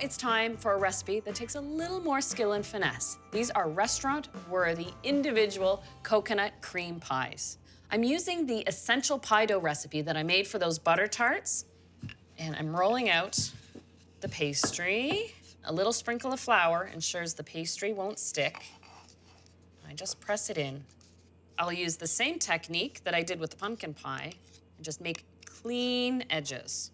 It's time for a recipe that takes a little more skill and finesse. These are restaurant-worthy, individual coconut cream pies. I'm using the essential pie dough recipe that I made for those butter tarts, and I'm rolling out the pastry. A little sprinkle of flour ensures the pastry won't stick. I just press it in. I'll use the same technique that I did with the pumpkin pie and just make clean edges.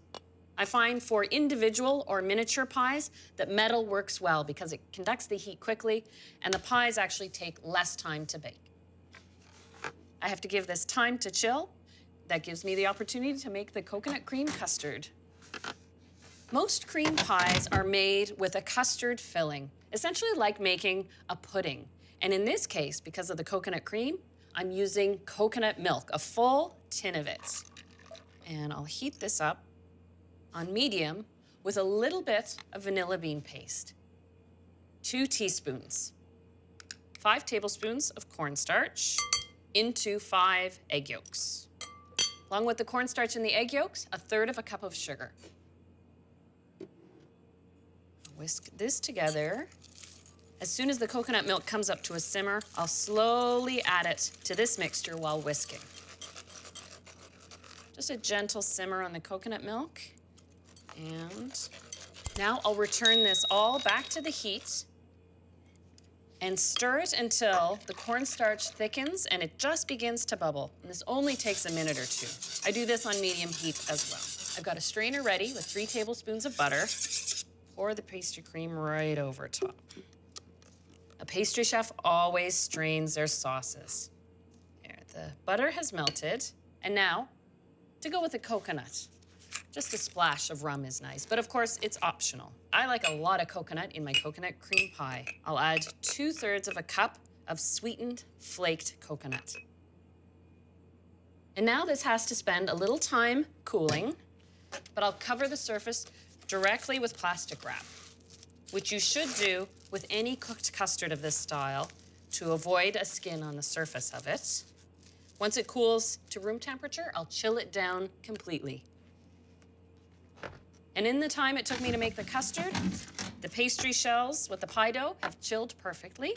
I find for individual or miniature pies that metal works well because it conducts the heat quickly and the pies actually take less time to bake. I have to give this time to chill. That gives me the opportunity to make the coconut cream custard. Most cream pies are made with a custard filling, essentially like making a pudding. And in this case, because of the coconut cream, I'm using coconut milk, a full tin of it. And I'll heat this up on medium with a little bit of vanilla bean paste. 2 teaspoons. 5 tablespoons of cornstarch into 5 egg yolks. Along with the cornstarch and the egg yolks, 1/3 cup of sugar. Whisk this together. As soon as the coconut milk comes up to a simmer, I'll slowly add it to this mixture while whisking. Just a gentle simmer on the coconut milk. And now I'll return this all back to the heat and stir it until the cornstarch thickens and it just begins to bubble. And this only takes a minute or 2. I do this on medium heat as well. I've got a strainer ready with 3 tablespoons of butter. Pour the pastry cream right over top. A pastry chef always strains their sauces. There, the butter has melted. And now, to go with the coconut. Just a splash of rum is nice, but of course, it's optional. I like a lot of coconut in my coconut cream pie. I'll add 2/3 cup of sweetened flaked coconut. And now this has to spend a little time cooling, but I'll cover the surface directly with plastic wrap, which you should do with any cooked custard of this style to avoid a skin on the surface of it. Once it cools to room temperature, I'll chill it down completely. And in the time it took me to make the custard, the pastry shells with the pie dough have chilled perfectly.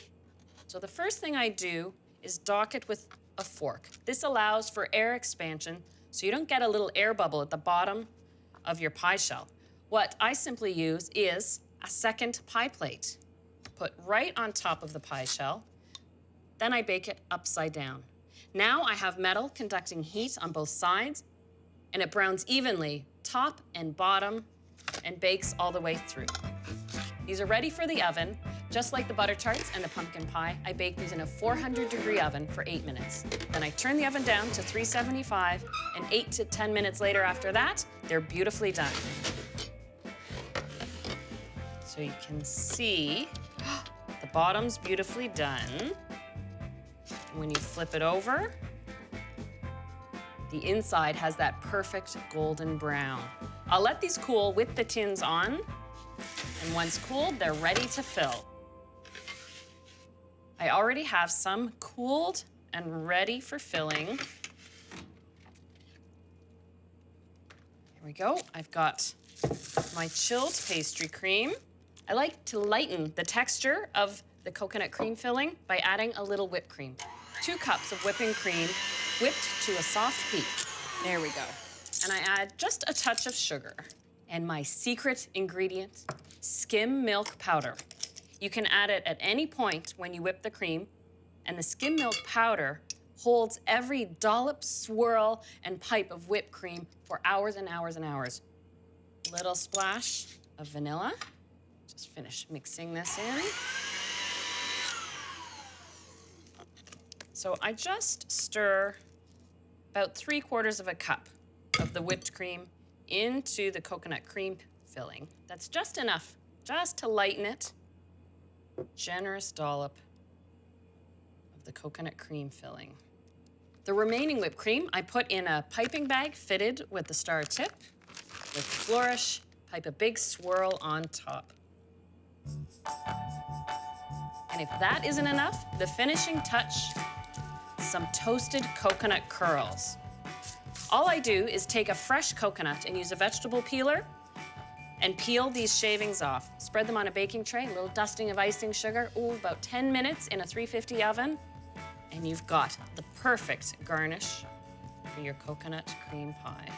So the first thing I do is dock it with a fork. This allows for air expansion so you don't get a little air bubble at the bottom of your pie shell. What I simply use is a second pie plate. Put right on top of the pie shell. Then I bake it upside down. Now I have metal conducting heat on both sides, and it browns evenly top and bottom and bakes all the way through. These are ready for the oven. Just like the butter tarts and the pumpkin pie, I bake these in a 400-degree oven for 8 minutes. Then I turn the oven down to 375, and 8 to 10 minutes later after that, they're beautifully done. So you can see the bottom's beautifully done. And when you flip it over, the inside has that perfect golden brown. I'll let these cool with the tins on, and once cooled, they're ready to fill. I already have some cooled and ready for filling. Here we go. I've got my chilled pastry cream. I like to lighten the texture of the coconut cream filling by adding a little whipped cream. 2 cups of whipping cream whipped to a soft peak. There we go. And I add just a touch of sugar. And my secret ingredient, skim milk powder. You can add it at any point when you whip the cream, and the skim milk powder holds every dollop, swirl, and pipe of whipped cream for hours and hours and hours. Little splash of vanilla. Just finish mixing this in. So I just stir about 3/4 cup of the whipped cream into the coconut cream filling. That's just enough, just to lighten it. Generous dollop of the coconut cream filling. The remaining whipped cream I put in a piping bag fitted with the star tip. With flourish, pipe a big swirl on top. And if that isn't enough, the finishing touch, some toasted coconut curls. All I do is take a fresh coconut and use a vegetable peeler And peel these shavings off. Spread them on a baking tray, a little dusting of icing sugar, about 10 minutes in a 350 oven, and you've got the perfect garnish for your coconut cream pie.